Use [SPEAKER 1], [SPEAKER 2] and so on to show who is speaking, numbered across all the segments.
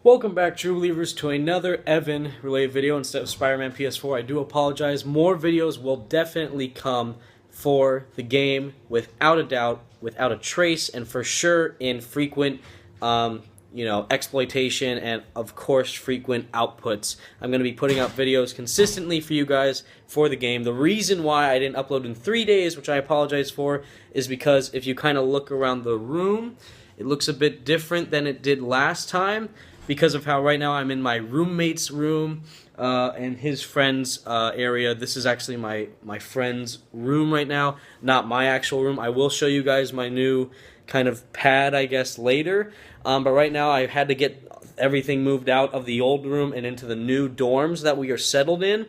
[SPEAKER 1] Welcome back, true believers, to another Evan-related video instead of Spider-Man PS4. I do apologize. More videos will definitely come for the game, without a doubt, without a trace, and for sure in frequent, exploitation and, of course, frequent outputs. I'm going to be putting out videos consistently for you guys for the game. The reason why I didn't upload in 3 days, which I apologize for, is because if you kind of look around the room, it looks a bit different than it did last time, because of how right now I'm in my roommate's room and his friend's area. This is actually my friend's room right now, not my actual room. I will show you guys my new kind of pad, I guess, later. But right now I had to get everything moved out of the old room and into the new dorms that we are settled in.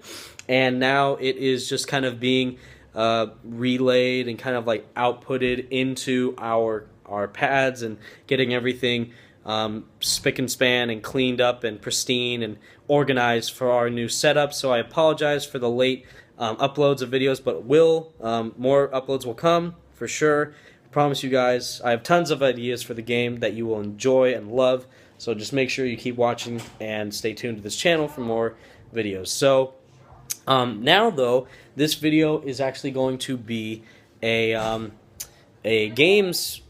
[SPEAKER 1] And now it is just kind of being relayed and kind of like outputted into our pads and getting everything spick and span and cleaned up and pristine and organized for our new setup. So I apologize for the late uploads of videos, but more uploads will come for sure. I promise you guys. I have tons of ideas for the game that you will enjoy and love, so just make sure you keep watching and stay tuned to this channel for more videos. So now though, this video is actually going to be a games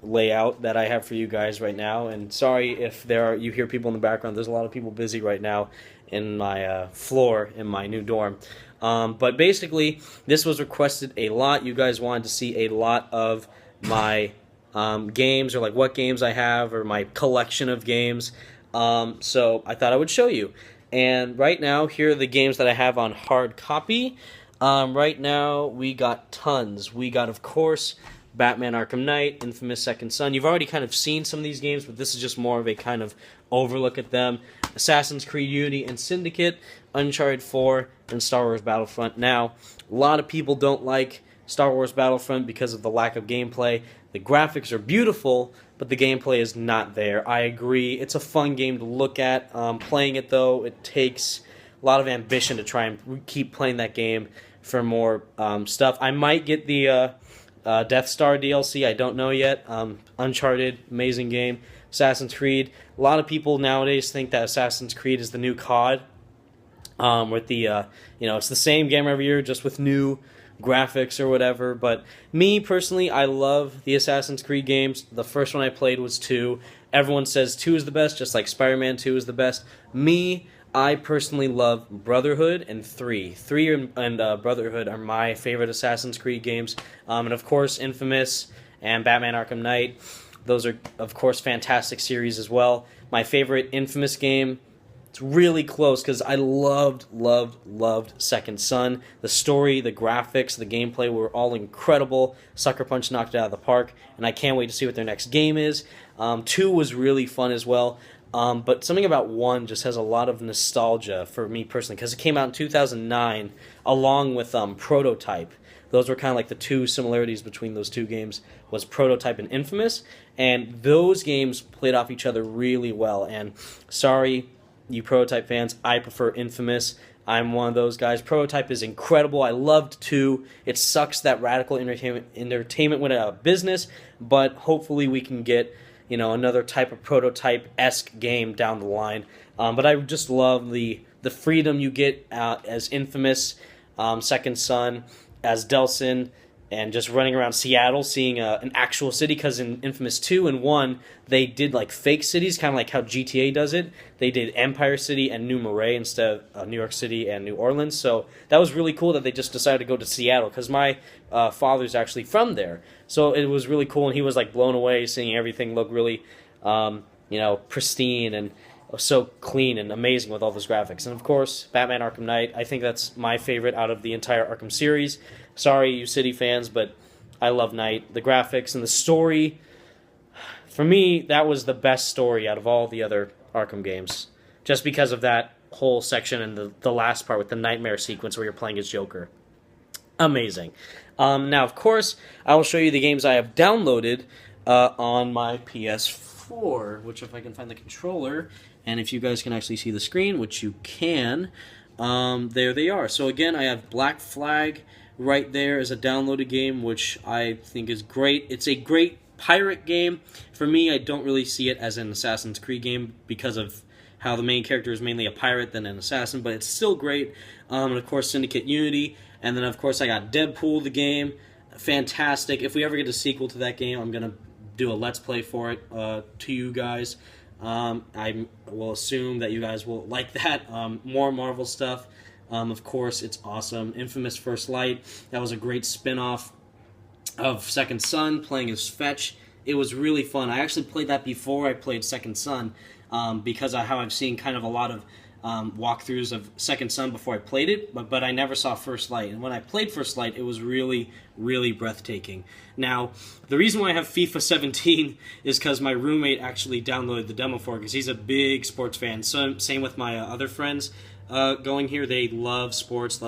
[SPEAKER 1] layout that I have for you guys right now. And sorry if you hear people in the background. There's a lot of people busy right now in my floor in my new dorm. But basically, this was requested a lot. You guys wanted to see a lot of my games, or like what games I have, or my collection of games. So I thought I would show you. And right now, here are the games that I have on hard copy. Right now, we got tons. We got, of course, Batman Arkham Knight, Infamous Second Son. You've already kind of seen some of these games, but this is just more of a kind of overlook at them. Assassin's Creed Unity and Syndicate, Uncharted 4, and Star Wars Battlefront. Now, a lot of people don't like Star Wars Battlefront because of the lack of gameplay. The graphics are beautiful, but the gameplay is not there. I agree. It's a fun game to look at. Playing it, though, it takes a lot of ambition to try and keep playing that game for more stuff. I might get the Death Star DLC, I don't know yet. Uncharted, amazing game. Assassin's Creed. A lot of people nowadays think that Assassin's Creed is the new COD. With the, it's the same game every year, just with new graphics or whatever. But me, personally, I love the Assassin's Creed games. The first one I played was 2. Everyone says 2 is the best, just like Spider-Man 2 is the best. I personally love Brotherhood and 3. 3 and Brotherhood are my favorite Assassin's Creed games. And of course, Infamous and Batman Arkham Knight. Those are, of course, fantastic series as well. My favorite Infamous game, it's really close because I loved Second Son. The story, the graphics, the gameplay were all incredible. Sucker Punch knocked it out of the park, and I can't wait to see what their next game is. 2 was really fun as well. But something about 1 just has a lot of nostalgia for me personally, because it came out in 2009 along with Prototype. Those were kind of like the two similarities between those two games, was Prototype and Infamous, and those games played off each other really well. And sorry, you Prototype fans, I prefer Infamous. I'm one of those guys. Prototype is incredible. I loved 2. It sucks that Radical Entertainment went out of business, but hopefully we can get another type of Prototype-esque game down the line. But I just love the freedom you get as Infamous, Second Son, as Delsin, and just running around Seattle, seeing an actual city, because in Infamous 2 and 1, they did like fake cities, kind of like how GTA does it. They did Empire City and New Marais instead of New York City and New Orleans, so that was really cool that they just decided to go to Seattle, because my father's actually from there. So it was really cool, and he was like blown away seeing everything look really, pristine and so clean and amazing with all those graphics. And of course, Batman Arkham Knight, I think that's my favorite out of the entire Arkham series. Sorry, you City fans, but I love Knight. The graphics and the story, for me, that was the best story out of all the other Arkham games, just because of that whole section and the last part with the nightmare sequence where you're playing as Joker. Amazing. Now, of course, I will show you the games I have downloaded on my PS4, which, if I can find the controller, and if you guys can actually see the screen, which you can, there they are. So again, I have Black Flag right there as a downloaded game, which I think is great. It's a great pirate game. For me, I don't really see it as an Assassin's Creed game because of how the main character is mainly a pirate than an assassin, but it's still great. And of course, Syndicate Unity, and then of course I got Deadpool the game, fantastic. If we ever get a sequel to that game, I'm gonna do a Let's Play for it to you guys. I will assume that you guys will like that. More Marvel stuff. Of course, it's awesome. Infamous First Light, that was a great spin-off of Second Son, playing as Fetch. It was really fun. I actually played that before I played Second Son, because of how I've seen kind of a lot of walkthroughs of Second Son before I played it, but I never saw First Light. And when I played First Light, it was really, really breathtaking. Now, the reason why I have FIFA 17 is because my roommate actually downloaded the demo for it, because he's a big sports fan. So, same with my other friends going here. They love sports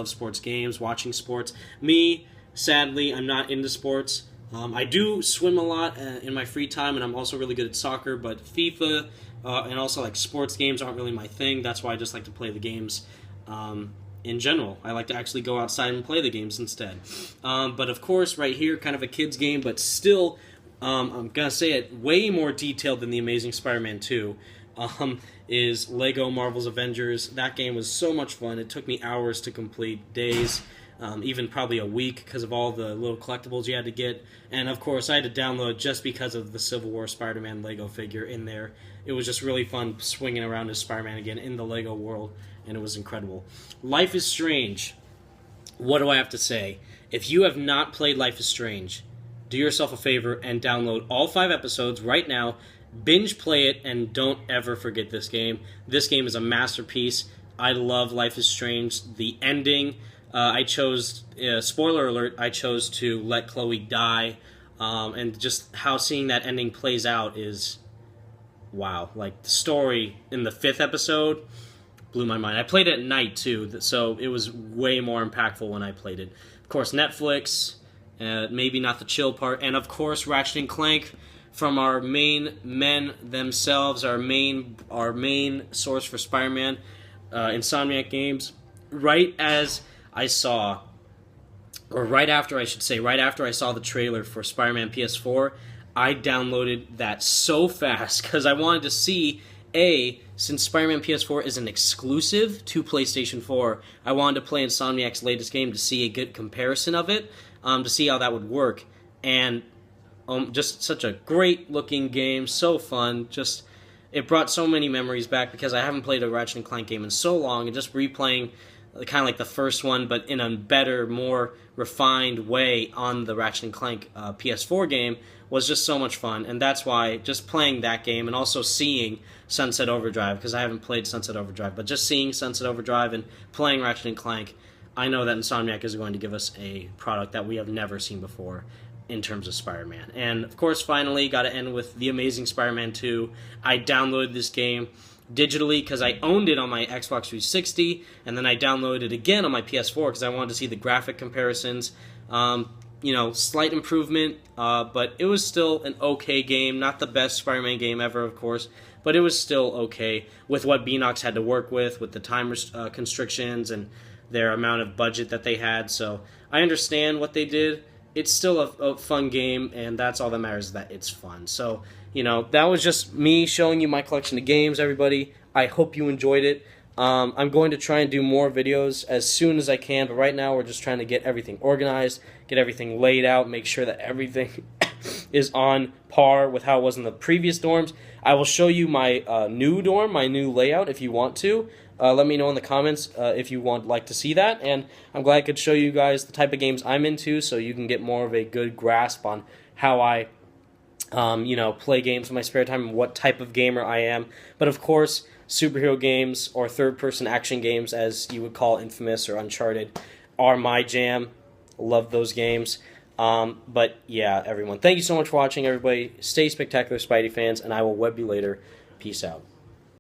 [SPEAKER 1] games, watching sports. Me, sadly, I'm not into sports. I do swim a lot in my free time, and I'm also really good at soccer, but FIFA and also like sports games aren't really my thing. That's why I just like to play the games in general. I like to actually go outside and play the games instead. But of course, right here, kind of a kid's game, but still, I'm going to say it, way more detailed than The Amazing Spider-Man 2, is Lego Marvel's Avengers. That game was so much fun. It took me hours to complete, days. Even probably a week because of all the little collectibles you had to get. And of course, I had to download just because of the Civil War Spider-Man Lego figure in there. It was just really fun swinging around as Spider-Man again in the Lego world, and it was incredible. Life is Strange. What do I have to say? If you have not played Life is Strange, do yourself a favor and download all 5 episodes right now. Binge play it, and don't ever forget this game. This game is a masterpiece. I love Life is Strange. The ending... I chose, spoiler alert, I chose to let Chloe die, and just how seeing that ending plays out is, wow. Like, the story in the 5th episode blew my mind. I played it at night, too, so it was way more impactful when I played it. Of course, Netflix, maybe not the chill part, and of course, Ratchet & Clank, from our main men themselves, our main source for Spider-Man, Insomniac Games, right after I saw the trailer for Spider-Man PS4, I downloaded that so fast because I wanted to see, since Spider-Man PS4 is an exclusive to PlayStation 4, I wanted to play Insomniac's latest game to see a good comparison of it, to see how that would work. And just such a great-looking game, so fun, just... It brought so many memories back because I haven't played a Ratchet & Clank game in so long, and just replaying kind of like the first one, but in a better, more refined way on the Ratchet & Clank PS4 game was just so much fun. And that's why just playing that game and also seeing Sunset Overdrive, because I haven't played Sunset Overdrive, but just seeing Sunset Overdrive and playing Ratchet & Clank, I know that Insomniac is going to give us a product that we have never seen before in terms of Spider-Man. And of course, finally, got to end with The Amazing Spider-Man 2. I downloaded this game digitally because I owned it on my Xbox 360, and then I downloaded it again on my PS4 because I wanted to see the graphic comparisons. Slight improvement, but it was still an okay game. Not the best Spider-Man game ever, of course, but it was still okay with what Beanox had to work with the time constrictions and their amount of budget that they had. So I understand what they did. It's still a fun game, and that's all that matters, is that it's fun. So, that was just me showing you my collection of games, everybody. I hope you enjoyed it. I'm going to try and do more videos as soon as I can, but right now we're just trying to get everything organized, get everything laid out, make sure that everything is on par with how it was in the previous dorms. I will show you my new dorm, my new layout, if you want to. Let me know in the comments if you like to see that, and I'm glad I could show you guys the type of games I'm into so you can get more of a good grasp on how I play games in my spare time and what type of gamer I am. But of course, superhero games or third-person action games, as you would call Infamous or Uncharted, are my jam. Love those games. But yeah, everyone, thank you so much for watching, everybody. Stay spectacular, Spidey fans, and I will web you later. Peace out.